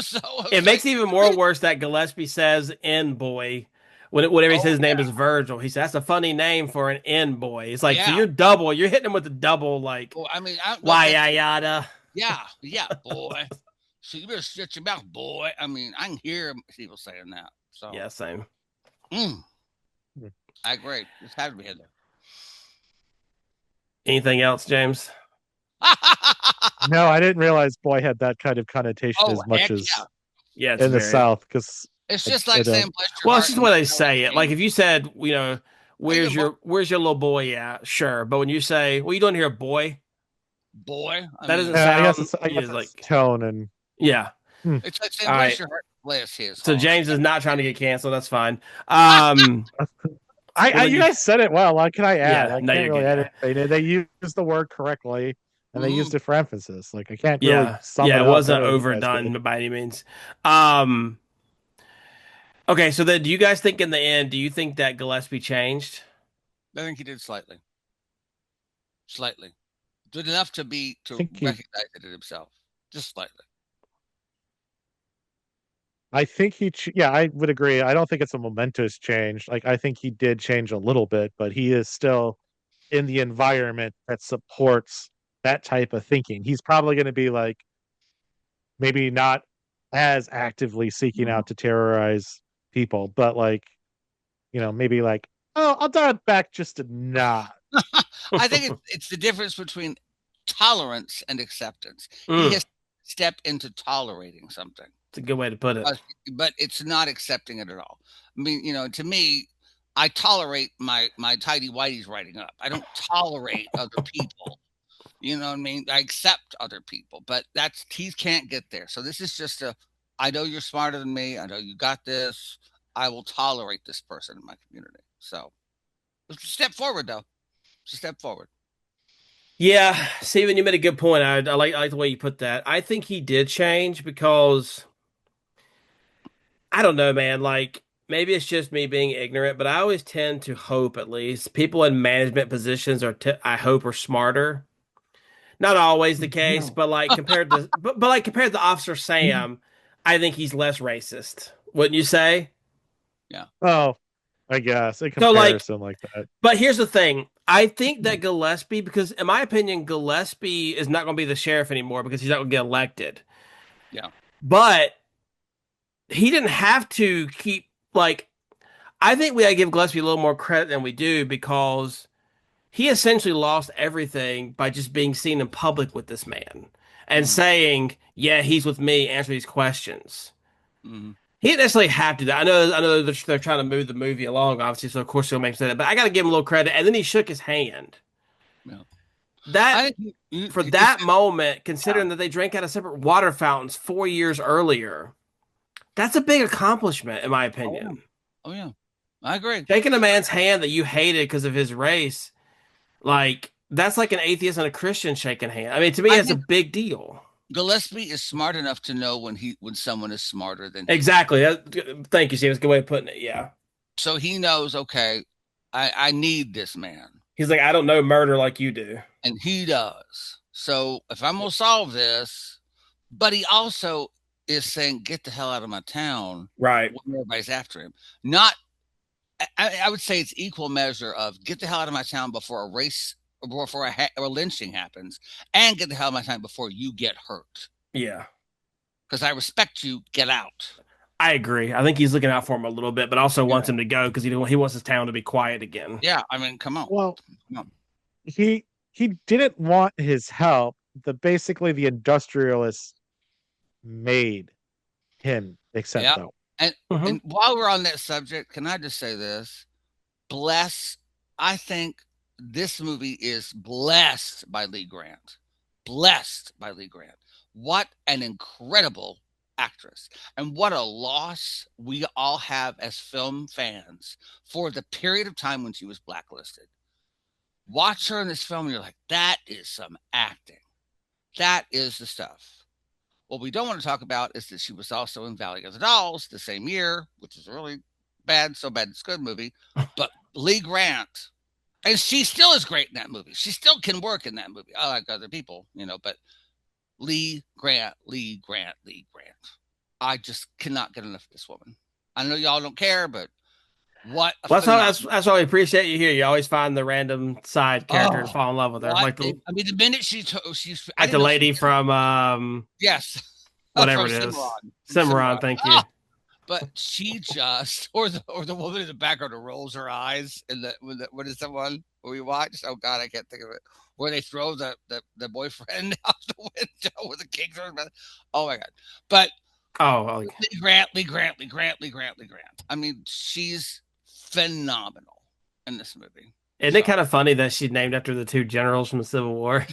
So I It was makes like, it even more worse that Gillespie says "N boy" whenever he says oh his name is Virgil. He says that's a funny name for an N boy. It's like so yeah. you're hitting him with the double like Well, I mean, I don't know if why that's yada. yeah, boy. So you better shut your mouth, boy. I mean, I can hear people saying that. So Yeah, same. mm, I agree. It's had to be in there. Anything else, James? No, I didn't realize boy had that kind of connotation Oh as much heck as yeah! Yeah, it's in the very South, because It's I, just I like don't. saying bless your well. It's heart just the and way they know what say it. you Like mean. if you said, How you doing, boy? where's your little boy at? Sure, but when you say, what are you doing here, boy? Boy, I That doesn't mean, I guess sound it's I yeah, guess it's like tone and yeah. hmm. it's like saying All bless right. your heart, bless his So heart. James is not trying to get canceled. That's fine. Um, well then You you guys said it well. What can I add? yeah. I No, can't you're really good. add Yeah. anything. They used the word correctly, and they Mm-hmm. used it for emphasis. Like I can't really Yeah. sum Yeah. it It up wasn't better than you guys overdone did. by any means. Um. Okay. So then, do you guys think in the end? Do you think that Gillespie changed? I think he did slightly, did enough I to think he recognize it in himself, just slightly. yeah, I would agree. I don't think it's a momentous change. Like I think he did change a little bit, but he is still in the environment that supports that type of thinking. He's probably going to be like maybe not as actively seeking out to terrorize people, but like, maybe like, oh, I'll dial it back just a notch. I think it's the difference between tolerance and acceptance. He Mm, has stepped into tolerating something, it's a good way to put it. uh, but it's not accepting it at all. I mean, to me, I tolerate my tidy whities writing up. I don't tolerate other people. You know what I mean? I accept other people, but he can't get there. So this is just I know you're smarter than me. I know you got this. I will tolerate this person in my community. So it's a step forward, though. It's a step forward. Yeah, Steven, you made a good point. I like the way you put that. I think he did change because I don't know, man. Like maybe it's just me being ignorant, but I always tend to hope at least people in management positions I hope are smarter. Not always the case, No. but like but like compared to Officer Sam, I think he's less racist. Wouldn't you say? Yeah. Oh, I guess in So like, comparison like that. but here's the thing. I think that Gillespie, because in my opinion, Gillespie is not going to be the sheriff anymore because he's not going to get elected. Yeah. But he didn't have to keep like I think we gotta give Gillespie a little more credit than we do because he essentially lost everything by just being seen in public with this man and Mm, saying, "Yeah, he's with me. Answer these questions." mm, He didn't necessarily have to. I know they're trying to move the movie along, obviously. So of course he'll make that. But I got to give him a little credit. And then he shook his hand. yeah. That I think for he just that moment, yeah. considering that they drank out of separate water fountains 4 years earlier, that's a big accomplishment, in my Oh yeah. opinion. Oh yeah. I agree. Shaking a man's hand that you hated because of his race, like that's like an atheist and a Christian shaking hand. I mean, to me, I it's a think big deal. Gillespie is smart enough to know when someone is smarter than he is. Exactly. Thank you, Steve. That's a good way of putting it. Yeah. So he knows, okay, I need this man. He's like, I don't know murder like you do. And he does. So if I'm gonna solve this, but he also is saying, get the hell out of my town Right. when everybody's after him. Not I would say it's equal measure of get the hell out of my town before a race before a lynching happens, and get the hell out of my town before you get hurt. Yeah. Because I respect you, get out. I agree. I think he's looking out for him a little bit, but also You wants know, him to go because he wants his town to be quiet again. yeah, I mean, come on. Well, Come on. he didn't want his help. Basically the industrialists made him accept Yeah. help. And Hmm. and while we're on that subject, can I just say this? Bless I think this movie is blessed by Lee Grant. Blessed by Lee Grant. What an incredible actress. And what a loss we all have as film fans for the period of time when she was blacklisted. Watch her in this film, and you're like, that is some acting. That is the stuff. What we don't want to talk about is that she was also in Valley of the Dolls the same year, which is a really bad, so bad it's good movie. But Lee Grant, and she still is great in that movie. She still can work in that movie. I like other people, but Lee Grant, Lee Grant, Lee Grant. I just cannot get enough of this woman. I know y'all don't care, but what a Well, phenomenal. that's why we appreciate you here. You always find the random side character to Oh, fall in love with her, what? I mean, the minute I like didn't the know she lady was from yes, whatever from it is, Cimarron. From Cimarron. Cimarron. Thank you. Oh, but she just, or the woman in the background who rolls her eyes, and what is the one we watched? Oh God, I can't think of it. Where they throw the boyfriend out the window with the king throws. Oh my God! But Oh, Lee Grant, Lee Grant, Lee Grant, Lee Grant, Lee Grant. I mean, she's phenomenal in this movie. isn't it So kind of funny that she's named after the two generals from the Civil War?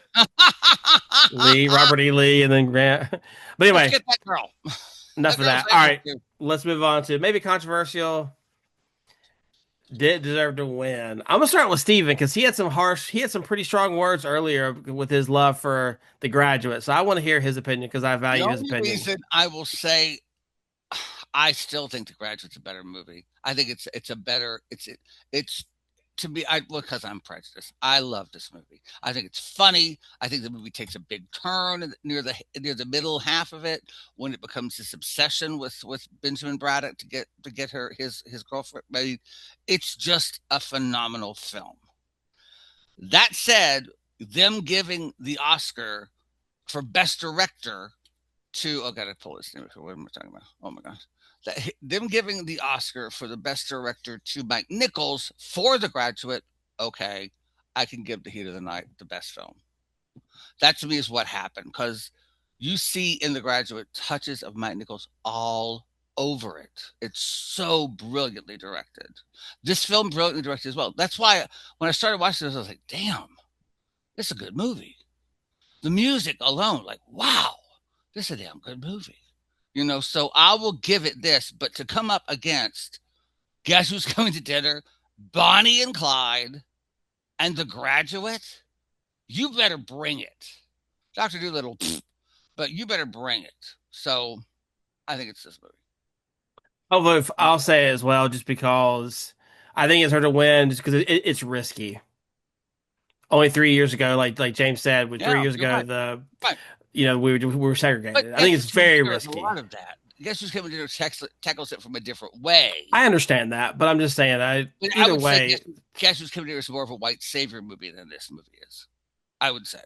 Lee, Robert E. Lee, and then Grant. But let's anyway, get that girl. enough That of girl's that. All famous right, too. let's move on to maybe controversial. Did deserve to win. I'm gonna start with Steven because he had some pretty strong words earlier with his love for The Graduate. So I want to hear his opinion because I The value his only opinion. reason I will say I still think The Graduate's a better movie. I think it's a better it's to me I because I'm prejudiced. I love this movie. I think it's funny. I think the movie takes a big turn near the middle half of it when it becomes this obsession with Benjamin Braddock to get his girlfriend. I mean, it's just a phenomenal film. That said, them giving the Oscar for best director to oh, gotta pull this name. What am I talking about? Oh my gosh. Them giving the Oscar for the best director to Mike Nichols for The Graduate, okay, I can give The Heat of the Night the best film. That to me is what happened because you see in The Graduate touches of Mike Nichols all over it. It's so brilliantly directed. This film brilliantly directed as well. That's why when I started watching this, I was like, damn, it's a good movie. The music alone, like, wow, this is a damn good movie. So I will give it this, but to come up against Guess Who's Coming to Dinner, Bonnie and Clyde, and The Graduate, you better bring it. Dr. Doolittle, but you better bring it. So I think it's this movie. Although I'll say it as well, just because I think it's hard to win, just because it's risky. Only 3 years ago, like James said, with three Yeah, years you're ago, right. Right. we were But segregated. I Guess think it's Who's Coming to very Dinner is a risky. lot of that. Guess Who's Coming to Dinner tackles it from a different way. I understand that, but I'm just saying that But I either would say way, Guess Who's Coming to Dinner is more of a white savior movie than this movie is. I would say.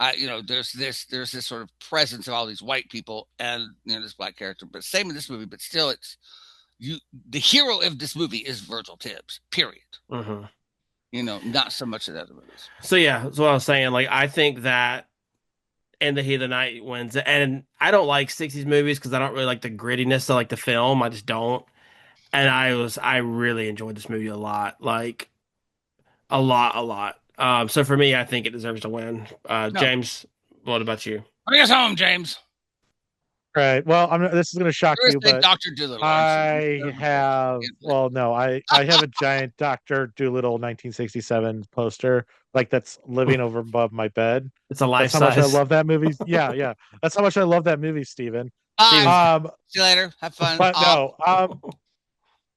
There's this sort of presence of all these white people and this black character, but same in this movie. But still, the hero of this movie is Virgil Tibbs. Period. Mm-hmm. Not so much of the other movies. So yeah, that's what I was saying. Like I think that In the Heat of the Night wins, and I don't like '60s movies because I don't really like the grittiness of like the film. I just don't. And I really enjoyed this movie a lot, like a lot, a lot. So for me, I think it deserves to win. No, James, what about you? bring us home, James. Right. Well, this is going to shock You're you, gonna say but Doctor Doolittle, aren't you? I have, well, no, I have a giant Dr. Doolittle 1967 poster, like that's living over above my bed. It's a That's life how much I size. love that movie. Yeah, yeah. That's how much I love that movie, Steven. Bye. Steven's See you later. Have fun. But no,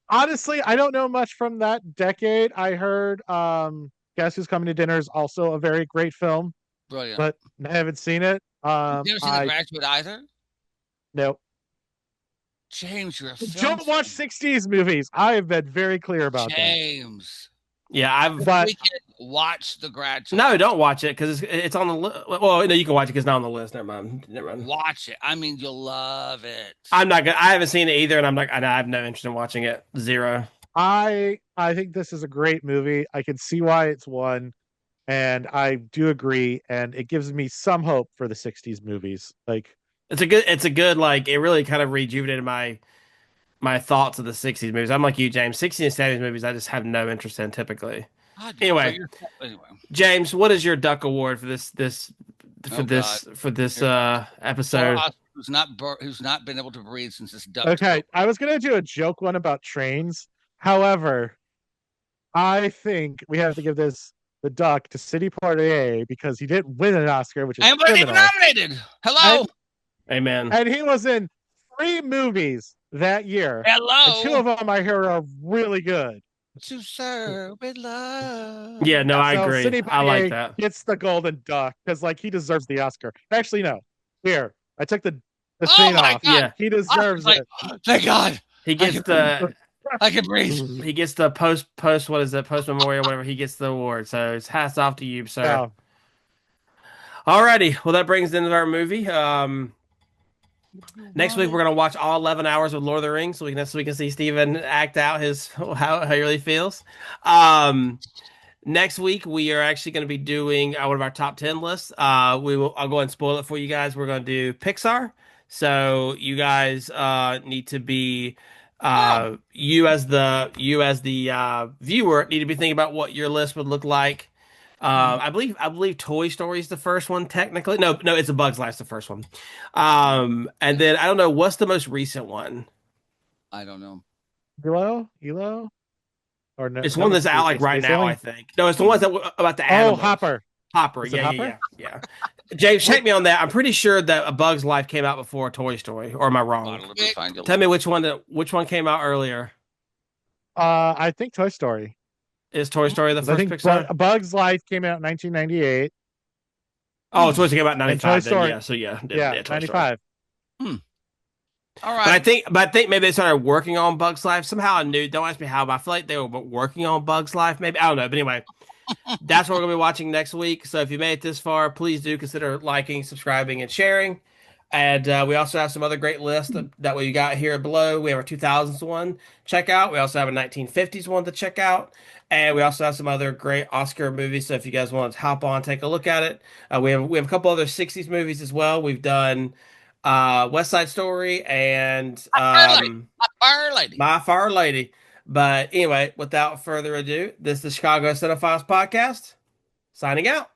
honestly, I don't know much from that decade. I heard Guess Who's Coming to Dinner is also a very great film, Brilliant. but I haven't seen it. You've never seen The I Graduate either? no. James, you're a film Don't watch fan. 60s movies. I have been very clear about that. James. yeah, I've But We can watch The Graduate. no, don't watch it because it's on the list. Well, no, you can watch it because it's not on the list. Never mind. Never mind. Watch it. I mean, you'll love it. I'm not gonna. I haven't seen it either, and I have no interest in watching it. Zero. I think this is a great movie. I can see why it's won, and I do agree, and it gives me some hope for the 60s movies. Like It's a good like it really kind of rejuvenated my thoughts of the '60s movies. I'm like you, James. '60s and '70s movies, I just have no interest in typically. God, Anyway, anyway. James, what is your Duck Award for Oh, God. this Poor episode? Oscar, who's not been able to breathe since this duck. okay, I was gonna do a joke one about trains. However, I think we have to give the duck to City Party A because he didn't win an Oscar, which is I wasn't even criminal. nominated. Hello. Amen. And he was in 3 movies that year. And 2 Hello. of them I hear are really good. To serve with love. Yeah, no, I So agree. City I like Party that. gets the golden duck because like he deserves the Oscar. Actually, no. Here, I took the Oh scene my off. God. Yeah, He deserves Like, it. thank God. he gets the I can breathe. he gets the post what is it post memorial whatever he gets the award. So it's hats off to you, sir. Yeah. Alrighty, well that brings the end of our movie. Next week we're gonna watch all 11 hours of Lord of the Rings, so we can see Steven act out his how he really feels. Next week we are actually going to be doing one of our top 10 lists. I'll go ahead and spoil it for you guys. We're going to do Pixar. So you guys need to be you as the viewer need to be thinking about what your list would look like. I believe Toy Story is the first one technically. No, it's A Bug's Life's the first one. And then I don't know what's the most recent one. I don't know. Elo? Or no, It's one that's out like right now, I think. No, it's the ones that about the animals. Hopper. Hopper, Is it yeah, Hopper? yeah. James, check me on that. I'm pretty sure that A Bug's Life came out before Toy Story, or am I wrong? Tell me which one came out earlier. I think Toy Story. Is Toy Story the I first think Pixar? Bug's Life came out in 1998. Oh, it's supposed to come out in And Toy 95 then. Story. Yeah, so yeah, Yeah, Toy Story. 95. All right. But I think maybe they started working on Bug's Life. Somehow I knew, don't ask me how, but I feel like they were working on Bug's Life. Maybe, I don't know. But anyway, that's what we're going to be watching next week. So if you made it this far, please do consider liking, subscribing, and sharing. And we also have some other great lists that we got here below. We have our 2000s one check out. We also have a 1950s one to check out. And we also have some other great Oscar movies. So if you guys want to hop on, take a look at it. We have a couple other 60s movies as well. We've done West Side Story and Fire Lady. My Fire Lady. But anyway, without further ado, this is the Chicago Cinephiles Podcast. Signing out.